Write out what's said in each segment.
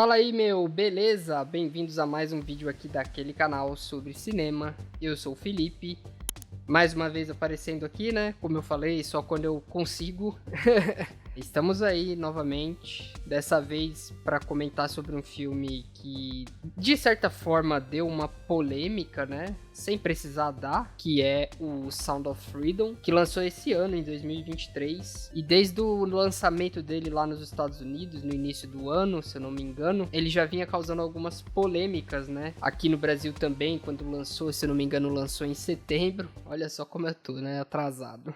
Fala aí, meu, beleza? Bem-vindos a mais um vídeo aqui daquele canal sobre cinema. Eu sou o Felipe, mais uma vez aparecendo aqui, né? Como eu falei, só quando eu consigo. Estamos aí novamente, dessa vez para comentar sobre um filme que, de certa forma, deu uma polêmica, né? Sem precisar dar, que é o Sound of Freedom, que lançou esse ano, em 2023. E desde o lançamento dele lá nos Estados Unidos, no início do ano, se eu não me engano, ele já vinha causando algumas polêmicas, né? Aqui no Brasil também, quando lançou, se eu não me engano, lançou em setembro. Olha só como eu tô, né? Atrasado.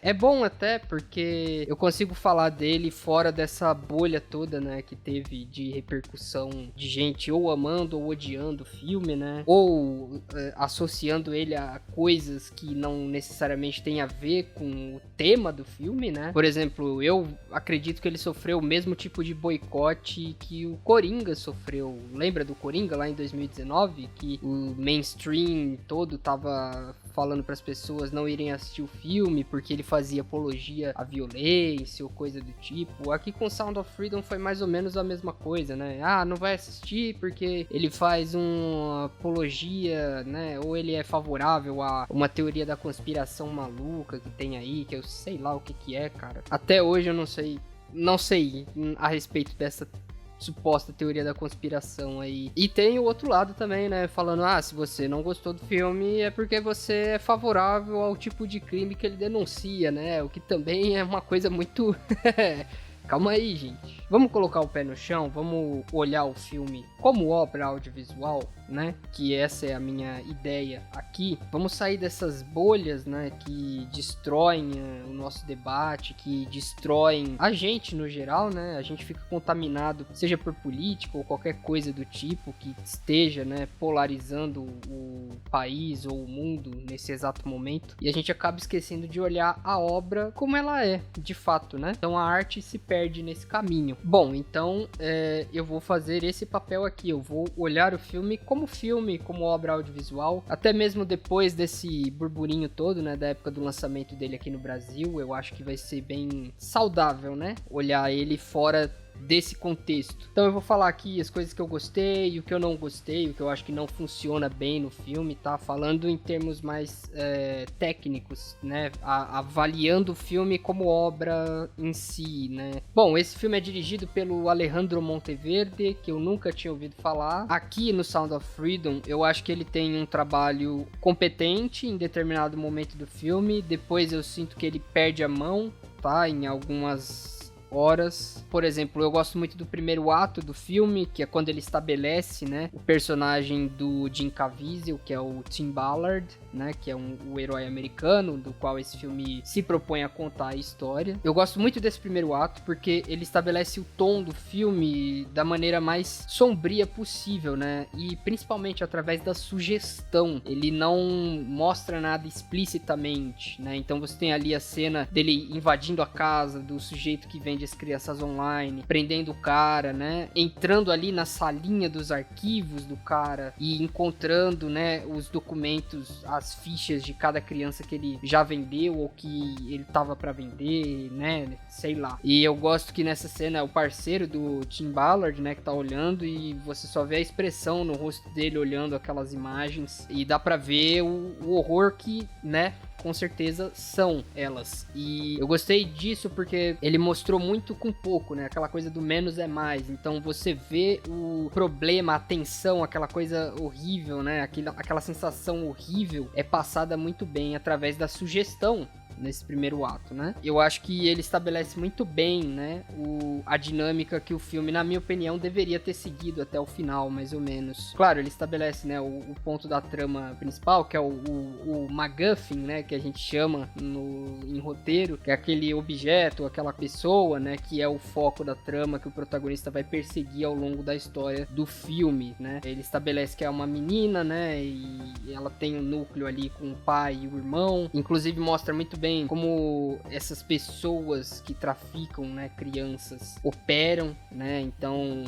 É bom até, porque eu consigo falar dele fora dessa bolha toda, né, que teve de repercussão de gente ou amando ou odiando o filme, né, ou associando ele a coisas que não necessariamente tem a ver com o tema do filme, né. Por exemplo, eu acredito que ele sofreu o mesmo tipo de boicote que o Coringa sofreu. Lembra do Coringa lá em 2019? Que o mainstream todo tava falando para as pessoas não irem assistir o filme porque ele fazia apologia à violência ou coisa do tipo. Aqui com Sound of Freedom foi mais ou menos a mesma coisa, né? Ah, não vai assistir porque ele faz uma apologia, né? Ou ele é favorável a uma teoria da conspiração maluca que tem aí, que eu sei lá o que é, cara. Até hoje eu não sei a respeito dessa suposta teoria da conspiração aí. E tem o outro lado também, né? Falando, se você não gostou do filme é porque você é favorável ao tipo de crime que ele denuncia, né? O que também é uma coisa muito... Calma aí, gente. Vamos colocar o pé no chão, vamos olhar o filme como obra audiovisual, né? Que essa é a minha ideia aqui. Vamos sair dessas bolhas, né? Que destroem o nosso debate, que destroem a gente no geral, né? A gente fica contaminado, seja por política ou qualquer coisa do tipo que esteja, né? Polarizando o país ou o mundo nesse exato momento. E a gente acaba esquecendo de olhar a obra como ela é, de fato, né? Então a arte se perde nesse caminho. Bom, então eu vou fazer esse papel aqui. Eu vou olhar o filme, como obra audiovisual. Até mesmo depois desse burburinho todo, né, da época do lançamento dele aqui no Brasil, eu acho que vai ser bem saudável, né, olhar ele fora desse contexto. Então eu vou falar aqui as coisas que eu gostei, o que eu não gostei, o que eu acho que não funciona bem no filme, tá? Falando em termos mais técnicos, né? Avaliando o filme como obra em si, né? Bom, esse filme é dirigido pelo Alejandro Monteverde, que eu nunca tinha ouvido falar. Aqui no Sound of Freedom, eu acho que ele tem um trabalho competente em determinado momento do filme. Depois eu sinto que ele perde a mão, tá? Em algumas horas. Por exemplo, eu gosto muito do primeiro ato do filme, que é quando ele estabelece, né, o personagem do Jim Caviezel, que é o Tim Ballard, né, que é o herói americano, do qual esse filme se propõe a contar a história. Eu gosto muito desse primeiro ato, porque ele estabelece o tom do filme da maneira mais sombria possível, né, e principalmente através da sugestão. Ele não mostra nada explicitamente, né, então você tem ali a cena dele invadindo a casa do sujeito que vende as crianças online, prendendo o cara, né, entrando ali na salinha dos arquivos do cara e encontrando, né, os documentos, as fichas de cada criança que ele já vendeu ou que ele tava pra vender, né, sei lá. E eu gosto que nessa cena é o parceiro do Tim Ballard, né, que tá olhando e você só vê a expressão no rosto dele olhando aquelas imagens e dá pra ver o horror que, né, com certeza são elas. E eu gostei disso porque ele mostrou muito com pouco, né? Aquela coisa do menos é mais. Então você vê o problema, a tensão, aquela coisa horrível, né? Aquela sensação horrível é passada muito bem através da sugestão nesse primeiro ato, né? Eu acho que ele estabelece muito bem, né, a dinâmica que o filme, na minha opinião, deveria ter seguido até o final, mais ou menos. Claro, ele estabelece, né, o ponto da trama principal, que é o MacGuffin, né, que a gente chama em roteiro, que é aquele objeto, aquela pessoa, né, que é o foco da trama que o protagonista vai perseguir ao longo da história do filme, né? Ele estabelece que é uma menina, né, e ela tem um núcleo ali com o pai e o irmão, inclusive mostra muito bem bem como essas pessoas que traficam, né, crianças operam, né, então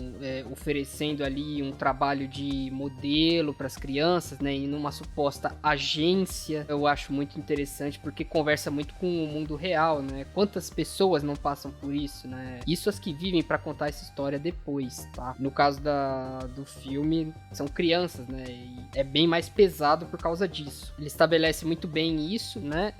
oferecendo ali um trabalho de modelo para as crianças, né, e numa suposta agência. Eu acho muito interessante porque conversa muito com o mundo real, né, quantas pessoas não passam por isso, né, isso as que vivem para contar essa história depois, tá? No caso do filme, são crianças, né, e é bem mais pesado por causa disso. Ele estabelece muito bem isso, né,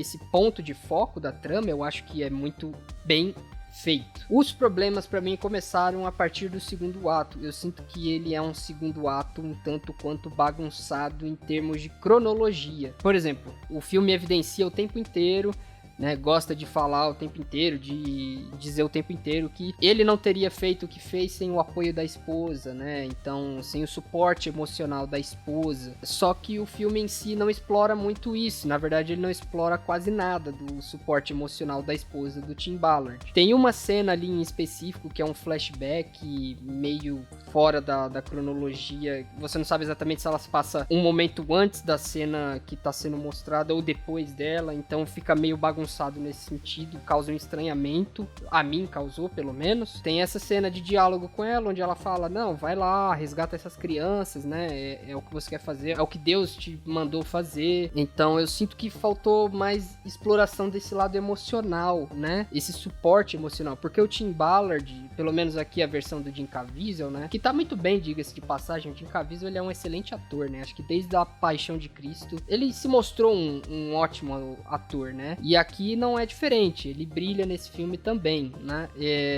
esse ponto de foco da trama, eu acho que é muito bem feito. Os problemas pra mim começaram a partir do segundo ato. Eu sinto que ele é um segundo ato um tanto quanto bagunçado em termos de cronologia. Por exemplo, o filme evidencia o tempo inteiro, né, gosta de falar o tempo inteiro, de dizer o tempo inteiro que ele não teria feito o que fez sem o apoio da esposa, né, então sem o suporte emocional da esposa. Só que o filme em si não explora muito isso, na verdade ele não explora quase nada do suporte emocional da esposa do Tim Ballard. Tem uma cena ali em específico que é um flashback meio fora da cronologia, você não sabe exatamente se ela se passa um momento antes da cena que tá sendo mostrada ou depois dela, então fica meio bagunçado nesse sentido, causa um estranhamento, a mim causou pelo menos. Tem essa cena de diálogo com ela, onde ela fala, não, vai lá, resgata essas crianças, né, é o que você quer fazer, é o que Deus te mandou fazer. Então eu sinto que faltou mais exploração desse lado emocional, né, esse suporte emocional, porque o Tim Ballard, pelo menos aqui a versão do Jim Caviezel, né, que tá muito bem, diga-se de passagem, o Jim Caviezel ele é um excelente ator, né, acho que desde a Paixão de Cristo, ele se mostrou um ótimo ator, né, e aqui não é diferente, ele brilha nesse filme também, né?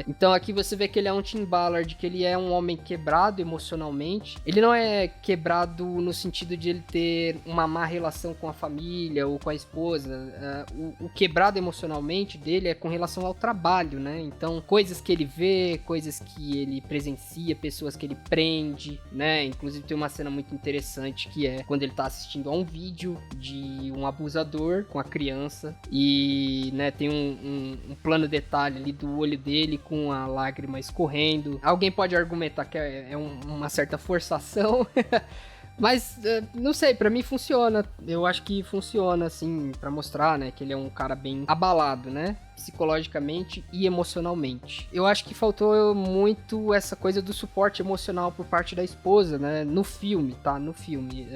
Então aqui você vê que ele é um Tim Ballard, que ele é um homem quebrado emocionalmente. Ele não é quebrado no sentido de ele ter uma má relação com a família ou com a esposa. O quebrado emocionalmente dele é com relação ao trabalho, né? Então coisas que ele vê, coisas que ele presencia, pessoas que ele prende, né? Inclusive tem uma cena muito interessante que é quando ele tá assistindo a um vídeo de um abusador com a criança e, né, tem um plano detalhe ali do olho dele com a lágrima escorrendo. Alguém pode argumentar que é uma certa forçação, mas não sei, pra mim funciona. Eu acho que funciona, assim, pra mostrar, né, que ele é um cara bem abalado, né, psicologicamente e emocionalmente. Eu acho que faltou muito essa coisa do suporte emocional por parte da esposa, né, no filme, tá? No filme.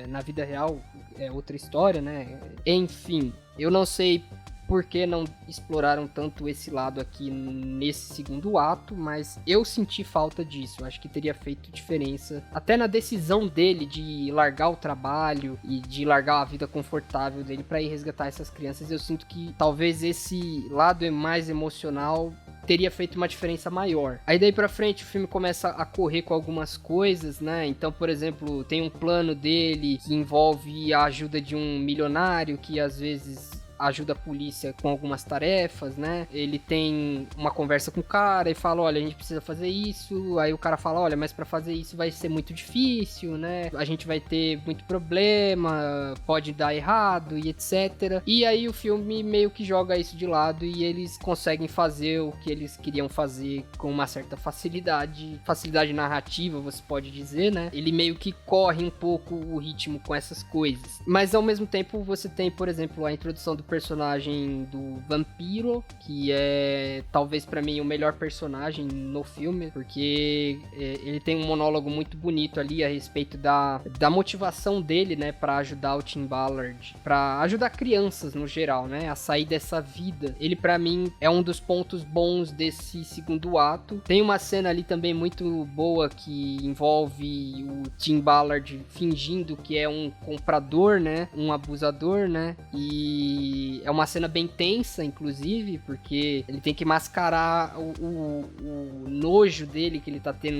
Na vida real é outra história, né? Enfim, eu não sei por que não exploraram tanto esse lado aqui nesse segundo ato, mas eu senti falta disso. Eu acho que teria feito diferença até na decisão dele de largar o trabalho e de largar a vida confortável dele para ir resgatar essas crianças. Eu sinto que talvez esse lado mais emocional teria feito uma diferença maior. Aí daí pra frente o filme começa a correr com algumas coisas, né? Então, por exemplo, tem um plano dele que envolve a ajuda de um milionário que às vezes ajuda a polícia com algumas tarefas, né? Ele tem uma conversa com o cara e fala, olha, a gente precisa fazer isso. Aí o cara fala, olha, mas pra fazer isso vai ser muito difícil, né? A gente vai ter muito problema, pode dar errado e etc. E aí o filme meio que joga isso de lado e eles conseguem fazer o que eles queriam fazer com uma certa facilidade narrativa, você pode dizer, né? Ele meio que corre um pouco o ritmo com essas coisas. Mas ao mesmo tempo você tem, por exemplo, a introdução do personagem do Vampiro, que é talvez pra mim o melhor personagem no filme, porque ele tem um monólogo muito bonito ali a respeito da motivação dele, né, pra ajudar o Tim Ballard, pra ajudar crianças no geral, né, a sair dessa vida. Ele pra mim é um dos pontos bons desse segundo ato. Tem uma cena ali também muito boa que envolve o Tim Ballard fingindo que é um comprador, né, um abusador, né, e é uma cena bem tensa, inclusive, porque ele tem que mascarar o nojo dele que ele tá tendo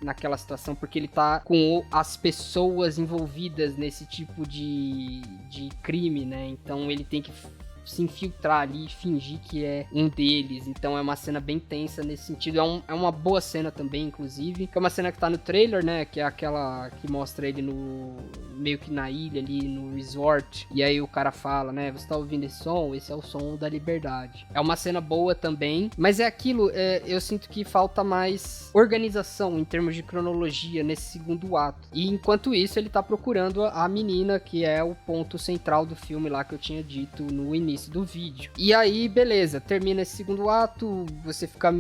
naquela situação, porque ele tá com as pessoas envolvidas nesse tipo de crime, né? Então ele tem que se infiltrar ali e fingir que é um deles. Então é uma cena bem tensa nesse sentido. É uma boa cena também, inclusive. Que é uma cena que tá no trailer, né? Que é aquela que mostra ele no meio que na ilha ali, no resort. E aí o cara fala, né, você tá ouvindo esse som? Esse é o som da liberdade. É uma cena boa também, mas é aquilo, eu sinto que falta mais organização em termos de cronologia nesse segundo ato. E enquanto isso, ele tá procurando a menina, que é o ponto central do filme lá que eu tinha dito no início do vídeo. E aí, beleza, termina esse segundo ato, você fica...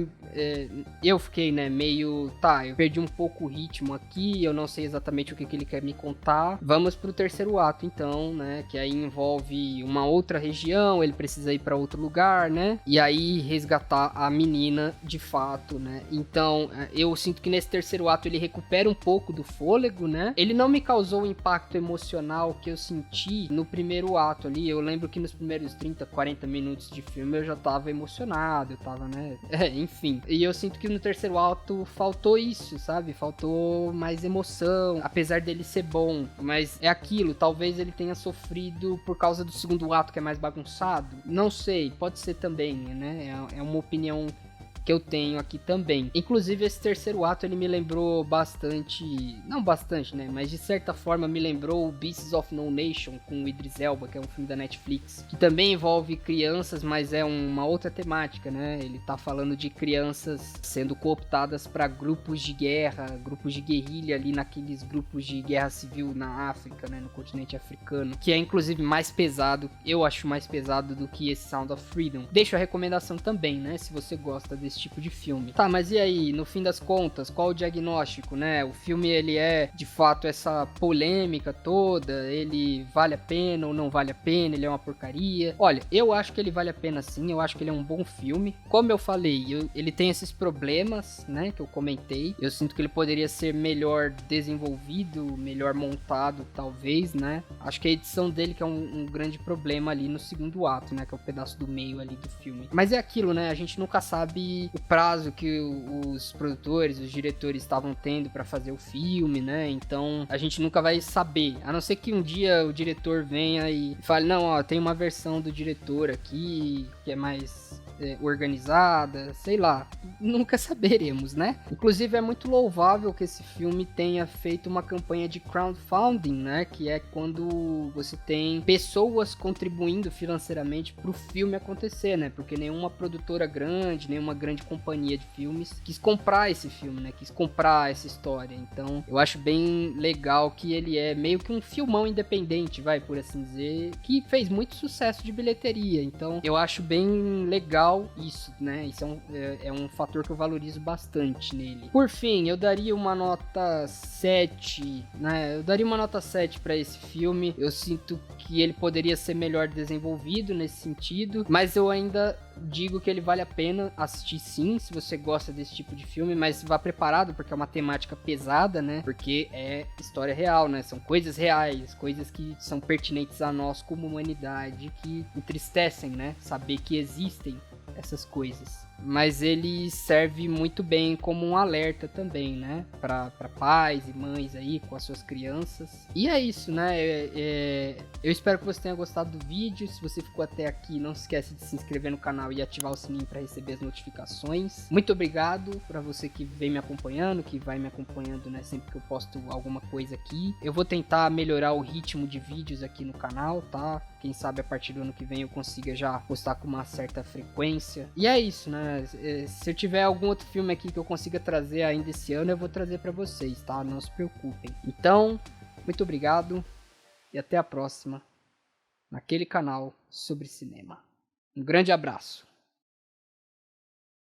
eu fiquei, né, meio... Tá, eu perdi um pouco o ritmo aqui, eu não sei exatamente o que ele quer me contar. Vamos pro terceiro ato, então, né, que aí envolve uma outra região, ele precisa ir pra outro lugar, né, e aí resgatar a menina de fato, né. Então, eu sinto que nesse terceiro ato ele recupera um pouco do fôlego, né. Ele não me causou o impacto emocional que eu senti no primeiro ato ali. Eu lembro que nos primeiros 30, 40 minutos de filme eu já tava emocionado, eu tava, né, enfim. E eu sinto que no terceiro ato faltou isso, sabe? Faltou mais emoção, apesar dele ser bom. Mas é aquilo, talvez ele tenha sofrido por causa do segundo ato que é mais bagunçado. Não sei, pode ser também, né? É uma opinião que eu tenho aqui também. Inclusive, esse terceiro ato, ele me lembrou bastante... Não bastante, né? Mas de certa forma me lembrou o Beasts of No Nation, com o Idris Elba, que é um filme da Netflix. Que também envolve crianças, mas é uma outra temática, né? Ele tá falando de crianças sendo cooptadas para grupos de guerra, grupos de guerrilha ali naqueles grupos de guerra civil na África, né? No continente africano. Que é, inclusive, mais pesado. Eu acho mais pesado do que esse Sound of Freedom. Deixo a recomendação também, né? Se você gosta desse tipo de filme. Tá, mas e aí, no fim das contas, qual o diagnóstico, né? O filme, ele é, de fato, essa polêmica toda, ele vale a pena ou não vale a pena, ele é uma porcaria. Olha, eu acho que ele vale a pena sim, eu acho que ele é um bom filme. Como eu falei, ele tem esses problemas, né, que eu comentei. Eu sinto que ele poderia ser melhor desenvolvido, melhor montado, talvez, né? Acho que a edição dele que é um grande problema ali no segundo ato, né, que é o pedaço do meio ali do filme. Mas é aquilo, né, a gente nunca sabe o prazo que os produtores, os diretores estavam tendo pra fazer o filme, né? Então a gente nunca vai saber, a não ser que um dia o diretor venha e fale, não, ó, tem uma versão do diretor aqui que é mais organizada, sei lá, nunca saberemos, né? Inclusive é muito louvável que esse filme tenha feito uma campanha de crowdfunding, né? Que é quando você tem pessoas contribuindo financeiramente pro filme acontecer, né? Porque nenhuma produtora grande, nenhuma grande companhia de filmes quis comprar esse filme, né? Quis comprar essa história. Então eu acho bem legal que ele é meio que um filmão independente, vai, por assim dizer, que fez muito sucesso de bilheteria. Então eu acho bem legal isso, né? Isso é um fator que eu valorizo bastante nele. Por fim, eu daria uma nota 7, né? Eu daria uma nota 7 para esse filme. Eu sinto que ele poderia ser melhor desenvolvido nesse sentido, mas eu ainda digo que ele vale a pena assistir sim, se você gosta desse tipo de filme, mas vá preparado, porque é uma temática pesada, né? Porque é história real, né? São coisas reais, coisas que são pertinentes a nós como humanidade, que entristecem, né? Saber que existem essas coisas. Mas ele serve muito bem como um alerta também, né? Para pais e mães aí com as suas crianças. E é isso, né? Eu espero que você tenha gostado do vídeo. Se você ficou até aqui, não se esquece de se inscrever no canal e ativar o sininho para receber as notificações. Muito obrigado para você que vem me acompanhando, que vai me acompanhando, né? Sempre que eu posto alguma coisa aqui. Eu vou tentar melhorar o ritmo de vídeos aqui no canal, tá? Quem sabe a partir do ano que vem eu consiga já postar com uma certa frequência. E é isso, né? Se eu tiver algum outro filme aqui que eu consiga trazer ainda esse ano, eu vou trazer pra vocês, tá? Não se preocupem. Então, muito obrigado e até a próxima naquele canal sobre cinema. Um grande abraço.